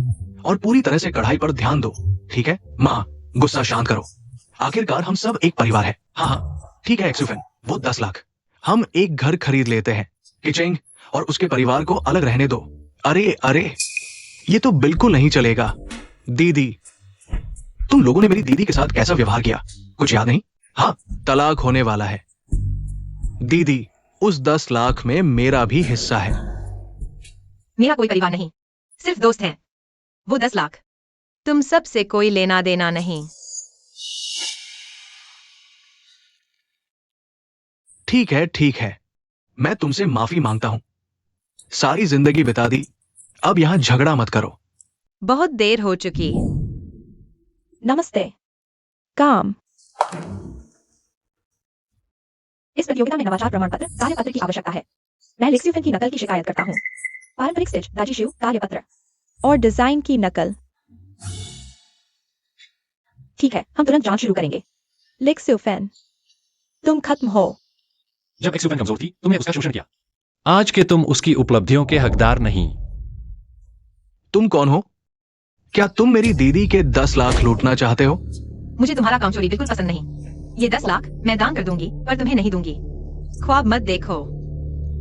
और पूरी तरह से कढ़ाई पर ध्यान दो, ठीक है? माँ, गुस्सा शांत करो। आखिरकार हम सब एक परिवार है। हाँ हाँ, ठीक है एक्स्यूफेन, वो 10 लाख। हम एक घर खरीद लेते हैं। किचेंग और उसके परिवार को अलग रहने दो। अरे अरे, ये तो बिल्कुल नहीं चलेगा। दीदी, तुम लोगों ने मेरी दीदी के साथ कैसा व्यवहार किया, कुछ याद नहीं? हाँ, तलाक होने वाला है। दीदी, उस 10 लाख में मेरा भी हिस्सा है। मेरा कोई परिवार नहीं, सिर्फ दोस्त हैं। वो 10 लाख। तुम सब से कोई लेना देना नहीं। ठीक है, मैं तुमसे माफी मांगता हूं। सारी जिंदगी बिता दी, अब यहां झगड़ा मत करो। बहुत देर हो चुकी। नमस्ते। काम। इस प्रतियोगिता में नवाचार प्रमाण पत्र कार्यपत्र की आवश्यकता है। मैं लिक्स्यूफेन की नकल की शिकायत करता हूँ। पारंपरिक स्टिच दाजीशिव कार्यपत्र और डिजाइन की नकल। ठीक है, हम तुरंत जांच शुरू करेंगे। लिक्स्यूफेन, तुम खत्म हो। जब एक्स्यूफेन कमजोर थी, तुमने उसका शोषण किया। आज के तुम उसकी उपलब्धियों के हकदार नहीं। तुम कौन हो? क्या तुम मेरी दीदी के 10 लाख लूटना चाहते हो? मुझे तुम्हारा काम चोरी बिल्कुल पसंद नहीं। ये 10 लाख मैं दान कर दूंगी, पर तुम्हें नहीं दूंगी। ख्वाब मत देखो।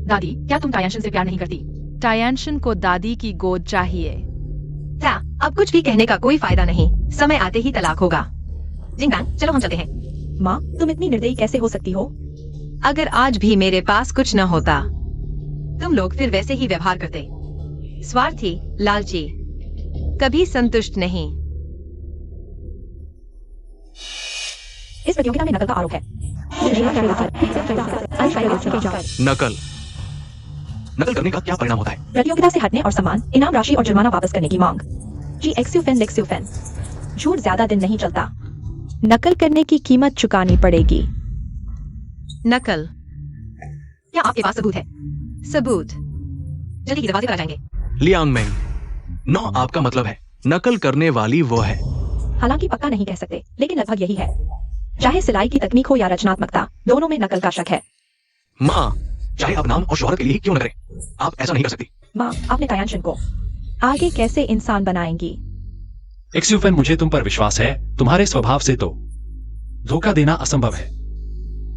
दादी, क्या तुम टायांशन से प्यार नहीं करती? टायांशन को दादी की गोद चाहिए। क्या? अब कुछ भी कहने का कोई फायदा नहीं। समय आते ही तलाक होगा। जिंग बैंग, चलो हम चलते हैं। माँ, तुम इतनी निर्दयी कैसे हो सकती हो? अगर आज भी मेरे पास कुछ न होता, तुम लोग फिर वैसे ही व्यवहार करते। स्वार्थी, लालची, कभी संतुष्ट नहीं। इस प्रतियोगिता में नकल का आरोप है। नकल करने का क्या परिणाम होता है? प्रतियोगिता से हटने और सम्मान, इनाम राशि और जुर्माना वापस करने की मांग। जी एक्स्यूफेन लिक्स्यूफेन, झूठ ज्यादा दिन नहीं चलता। नकल करने की कीमत चुकानी पड़ेगी। नकल। क्या आपके पास सबूत है? सबूत जल्दी ही दरवाजे पर आ जाएंगे। लियांग मेंग, 9 आपका मतलब है नकल करने वाली वो है। हालांकि पक्का नहीं कह सकते, लेकिन लगभग यही है। चाहे सिलाई की तकनीक हो या रचनात्मकता, दोनों में नकल का शक है। माँ, चाहे आप नाम और शोहरत के लिए ही क्यों न करें, आप ऐसा नहीं कर सकती। माँ, आपने टायांशन को आगे कैसे इंसान बनाएंगी? एक्स्यूफेन, मुझे तुम पर विश्वास है। तुम्हारे स्वभाव से तो धोखा देना असंभव है।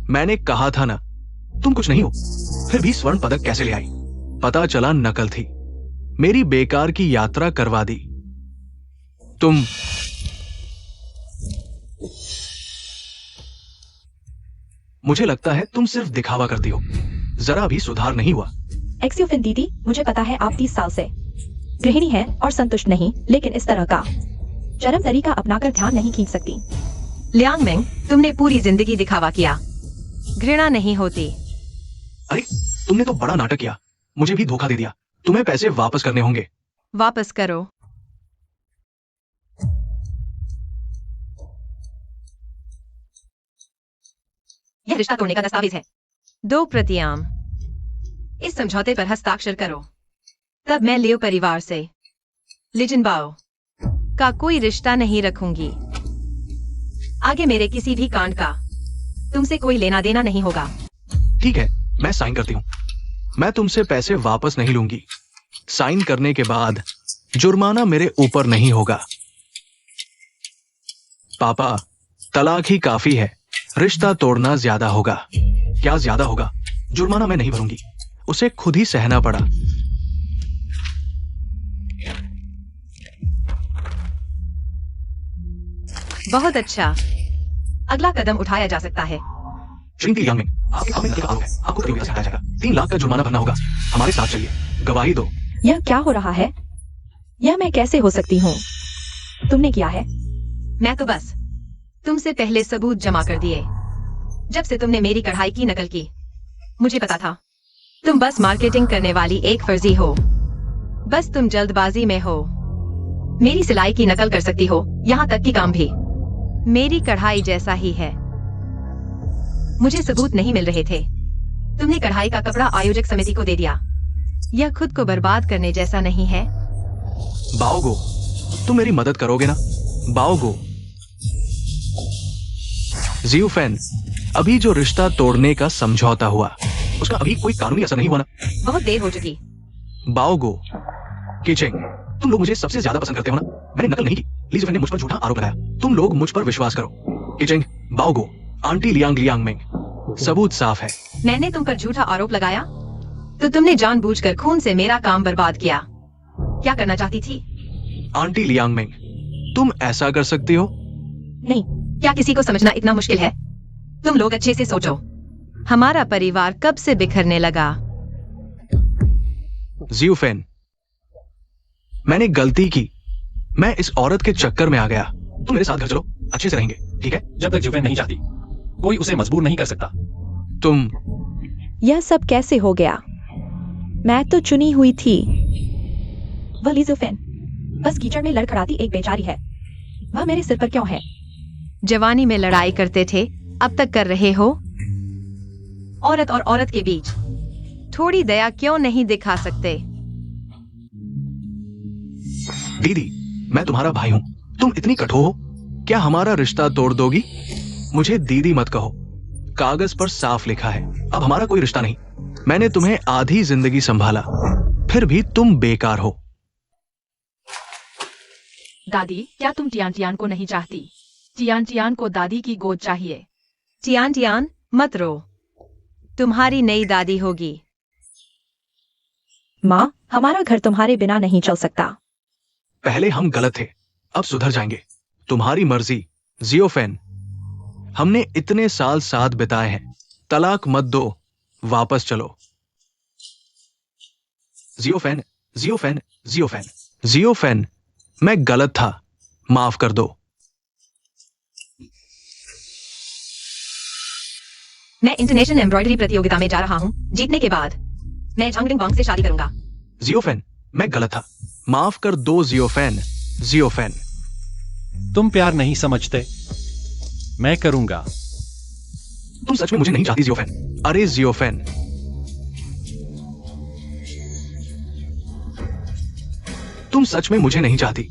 मैंने कहा था ना, तुम कुछ नहीं हो। फिर भी स्वर्ण पदक कैसे ले आई? पता चला नकल थी। मेरी बेकार की यात्रा करवा दी। तुम मुझे लगता है तुम सिर्फ दिखावा करती हो, जरा भी सुधार नहीं हुआ। एक्सियोफिन दीदी, मुझे पता है आप 30 साल से गृहिणी हैं और संतुष्ट नहीं, लेकिन इस तरह का चरम तरीका अपनाकर ध्यान नहीं खींच सकती। लियांगमेंग, तुमने पूरी जिंदगी दिखावा किया, घृणा नहीं होती। अरे तुमने तो बड़ा नाटक किया, मुझे भी धोखा दे दिया। तुम्हें पैसे वापस करने होंगे। वापस करो। यह रिश्ता तोड़ने का दस्तावेज है। 2 प्रतियां। इस समझौते पर हस्ताक्षर करो, तब मैं लियो परिवार से लिजनबाओ का कोई रिश्ता नहीं रखूंगी। आगे मेरे किसी भी कांड का तुमसे कोई लेना देना नहीं होगा। ठीक है, मैं साइन करती हूँ। मैं तुमसे पैसे वापस नहीं लूंगी। साइन करने के बाद जुर्माना मेरे ऊपर नहीं होगा। पापा, तलाक ही काफी है, रिश्ता तोड़ना ज्यादा होगा। क्या ज्यादा होगा? जुर्माना मैं नहीं भरूंगी, उसे खुद ही सहना पड़ा। बहुत अच्छा, अगला कदम उठाया जा सकता है। श्रीमती लियांगमिंग, आपके काम में नकल का आरोप है, आपको प्रतियोगिता से हटाया जाएगा। 3 लाख का जुर्माना भरना होगा। हमारे साथ चलिए, गवाही दो। यह क्या हो रहा है? यह मैं कैसे हो सकती हूँ? तुमने किया है? मैं तो बस तुमसे पहले सबूत जमा कर दिए। जब से तुमने मेरी कढ़ाई की नकल की, मुझे पता था तुम बस मार्केटिंग करने वाली एक फर्जी हो। बस तुम जल्दबाजी में हो। मेरी सिलाई की नकल कर सकती हो, यहाँ तक कि काम भी मेरी कढ़ाई जैसा ही है। मुझे सबूत नहीं मिल रहे थे। तुमने कढ़ाई का कपड़ा आयोजक समिति को दे दिया। यह खुद को बर्बाद करने जैसा नहीं है? बाओगो, तुम मेरी मदद करोगे ना? बाओगो, जियोफेन, अभी जो रिश्ता तोड़ने का समझौता हुआ, उसका अभी कोई कानूनी असर नहीं हुआ ना? बहुत देर हो चुकी। बाओगो, किचेंग, तुम लोग मुझे सबसे ज्यादा पसंद करते हो ना? मैंने नकल नहीं की। लीजियोफेन ने मुझ पर झूठा आरोप लगाया। तुम लोग मुझ पर विश्वास करो। किचेंग, बाओगो, आंटी लियांगमिंग, सबूत साफ है। मैंने तुम पर झूठा आरोप लगाया तो तुमने जानबूझकर खून से मेरा काम बर्बाद किया। क्या करना चाहती थी? आंटी लियांगमिंग, तुम ऐसा कर सकती हो? नहीं। क्या किसी को समझना इतना मुश्किल है? तुम लोग अच्छे से सोचो। हमारा परिवार कब से बिखरने लगा? जियोफेन, मैंने गलती की। मैं इस औरत के चक्कर में आ गया। तुम मेरे साथ घर चलो, अच्छे से रहेंगे, ठीक है? जब तक जियोफेन नहीं चाहती, कोई उसे मजबूर नहीं कर सकता। तुम यह सब कैसे हो गया? मैं तो चुनी हुई थी। वह लिजोफेन बस कीचड़ में लड़खड़ाती एक बेचारी है। वह मेरे सिर पर क्यों है? जवानी में लड़ाई करते थे, अब तक कर रहे हो। औरत और औरत के बीच थोड़ी दया क्यों नहीं दिखा सकते? दीदी, मैं तुम्हारा भाई हूं। तुम इतनी कठोर हो? क्या हमारा रिश्ता तोड़ दोगी? मुझे दीदी मत कहो। कागज पर साफ लिखा है, अब हमारा कोई रिश्ता नहीं। मैंने तुम्हें आधी जिंदगी संभाला, फिर भी तुम बेकार हो। दादी, क्या तुम टियान को नहीं चाहती? टियान को दादी की गोद चाहिए। टियान, मत रो। तुम्हारी नई दादी होगी। माँ, हमारा घर तुम्हारे बिना नहीं चल सकता। पहले हम गलत थे, अब सुधर जाएंगे। तुम्हारी मर्जी। जियोफेन, हमने इतने साल साथ बिताए हैं। तलाक मत दो, वापस चलो। जियोफेन, जियोफेन, जियोफेन, जियोफेन, मैं गलत था, माफ कर दो। मैं इंटरनेशनल एम्ब्रॉयडरी प्रतियोगिता में जा रहा हूँ। जीतने के बाद मैं झांगडिंग वांग से शादी करूंगा। जियोफेन, मैं गलत था, माफ कर दो जियोफेन। जियोफेन, तुम प्यार नहीं समझते, मैं करूंगा। तुम सच में मुझे नहीं चाहती जियोफेन? अरे जियोफेन, तुम सच में मुझे नहीं चाहती?